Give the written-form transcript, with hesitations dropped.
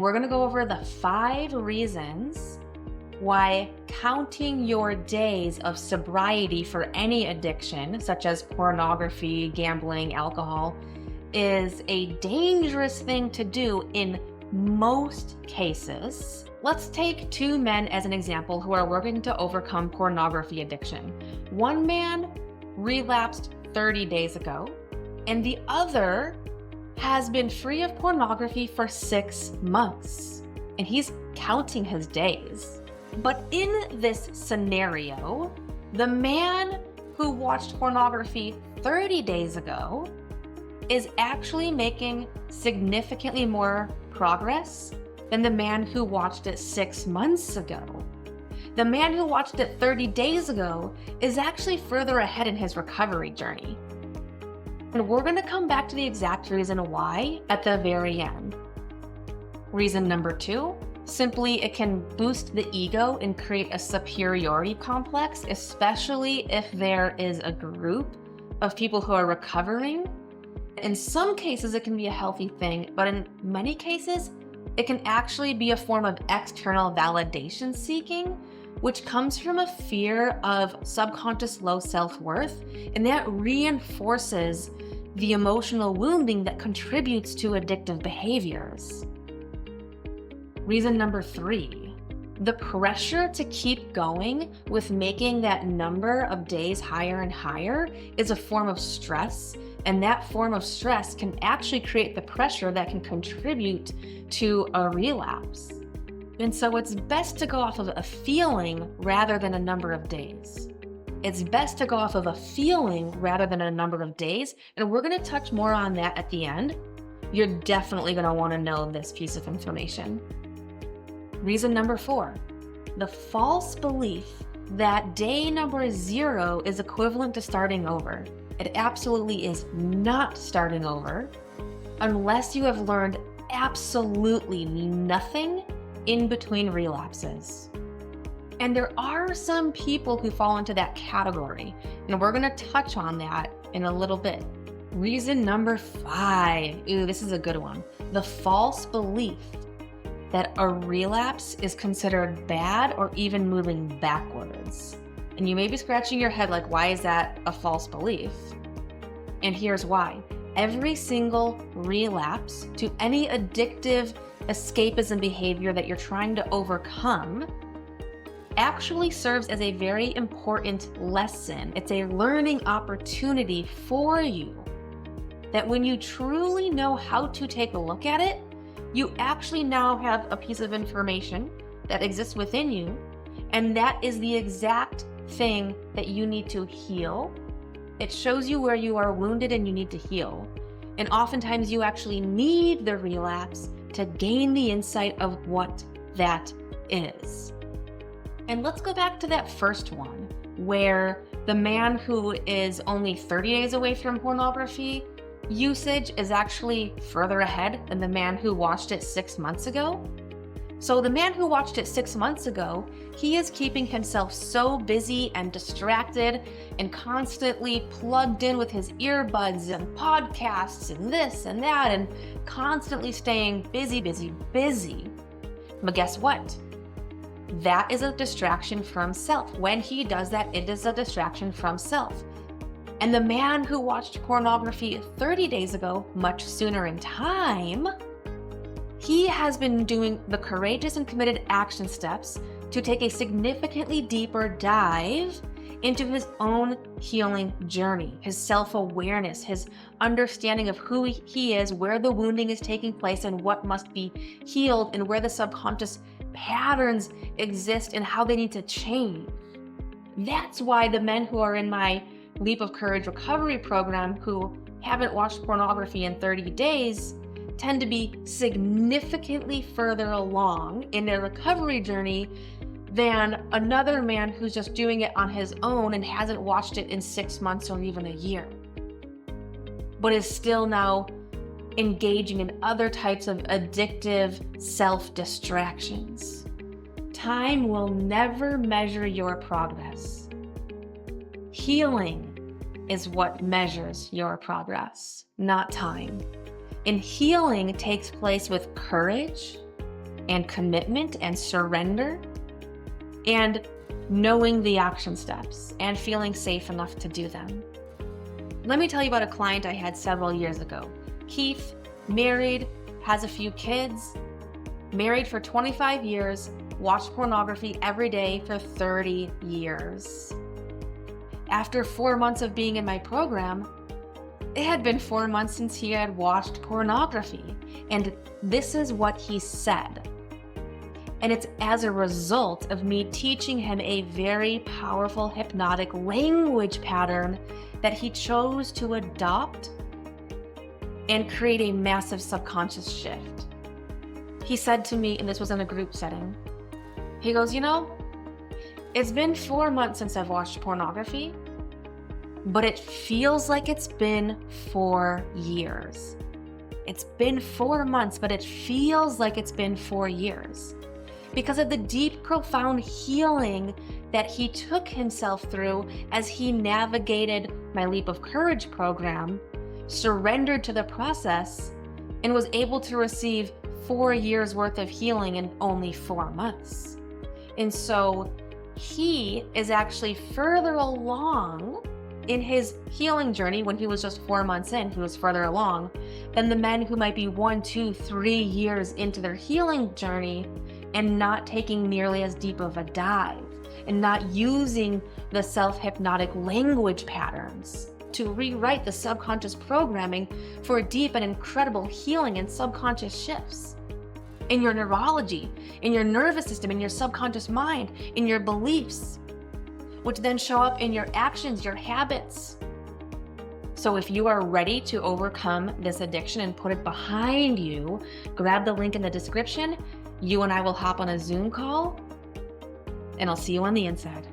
We're going to go over the 5 reasons why counting your days of sobriety for any addiction, such as pornography, gambling, alcohol, is a dangerous thing to do in most cases. Let's take 2 men as an example who are working to overcome pornography addiction. One man relapsed 30 days ago, and the other has been free of pornography for 6 months, and he's counting his days. But in this scenario, the man who watched pornography 30 days ago is actually making significantly more progress than the man who watched it 6 months ago. The man who watched it 30 days ago is actually further ahead in his recovery journey. And we're going to come back to the exact reason why at the very end. Reason number 2, simply it can boost the ego and create a superiority complex, especially if there is a group of people who are recovering. In some cases, it can be a healthy thing, but in many cases, it can actually be a form of external validation seeking, which comes from a fear of subconscious low self-worth, and that reinforces the emotional wounding that contributes to addictive behaviors. Reason number 3, the pressure to keep going with making that number of days higher and higher is a form of stress, and that form of stress can actually create the pressure that can contribute to a relapse. And so it's best to go off of a feeling rather than a number of days. It's best to go off of a feeling rather than a number of days, and we're going to touch more on that at the end. You're definitely going to want to know this piece of information. Reason number 4, the false belief that day number 0 is equivalent to starting over. It absolutely is not starting over unless you have learned absolutely nothing in between relapses. And there are some people who fall into that category, and we're going to touch on that in a little bit. Reason number 5, this is a good one. The false belief that a relapse is considered bad or even moving backwards. And you may be scratching your head like, why is that a false belief? And here's why. Every single relapse to any addictive escapism behavior that you're trying to overcome actually serves as a very important lesson. It's a learning opportunity for you that when you truly know how to take a look at it, you actually now have a piece of information that exists within you, and that is the exact thing that you need to heal. It shows you where you are wounded and you need to heal. And oftentimes you actually need the relapse to gain the insight of what that is. And let's go back to that first one, where the man who is only 30 days away from pornography usage is actually further ahead than the man who watched it 6 months ago. So the man who watched it 6 months ago, he is keeping himself so busy and distracted and constantly plugged in with his earbuds and podcasts and this and that and constantly staying busy. But guess what? That is a distraction from self. When he does that, it is a distraction from self. And the man who watched pornography 30 days ago, much sooner in time, he has been doing the courageous and committed action steps to take a significantly deeper dive into his own healing journey, his self-awareness, his understanding of who he is, where the wounding is taking place and what must be healed, and where the subconscious patterns exist and how they need to change. That's why the men who are in my Leap of Courage recovery program who haven't watched pornography in 30 days tend to be significantly further along in their recovery journey than another man who's just doing it on his own and hasn't watched it in 6 months or even a year, but is still now engaging in other types of addictive self-distractions. Time will never measure your progress. Healing is what measures your progress, not time. And healing takes place with courage, and commitment and surrender and knowing the action steps and feeling safe enough to do them. Let me tell you about a client I had several years ago. Keith, married, has a few kids, married for 25 years, watched pornography every day for 30 years. After 4 months of being in my program, it had been 4 months since he had watched pornography. And this is what he said. And it's as a result of me teaching him a very powerful hypnotic language pattern that he chose to adopt and create a massive subconscious shift. He said to me, and this was in a group setting, he goes, it's been 4 months since I've watched pornography, but it feels like it's been 4 years. It's been 4 months, but it feels like it's been 4 years. Because of the deep, profound healing that he took himself through as he navigated my Leap of Courage program, surrendered to the process, and was able to receive 4 years worth of healing in only 4 months. And so he is actually further along in his healing journey. When he was just 4 months in, he was further along than the men who might be 1, 2, 3 years into their healing journey and not taking nearly as deep of a dive and not using the self-hypnotic language patterns to rewrite the subconscious programming for deep and incredible healing and subconscious shifts in your neurology, in your nervous system, in your subconscious mind, in your beliefs, which then show up in your actions, your habits. So if you are ready to overcome this addiction and put it behind you, grab the link in the description. You and I will hop on a Zoom call, and I'll see you on the inside.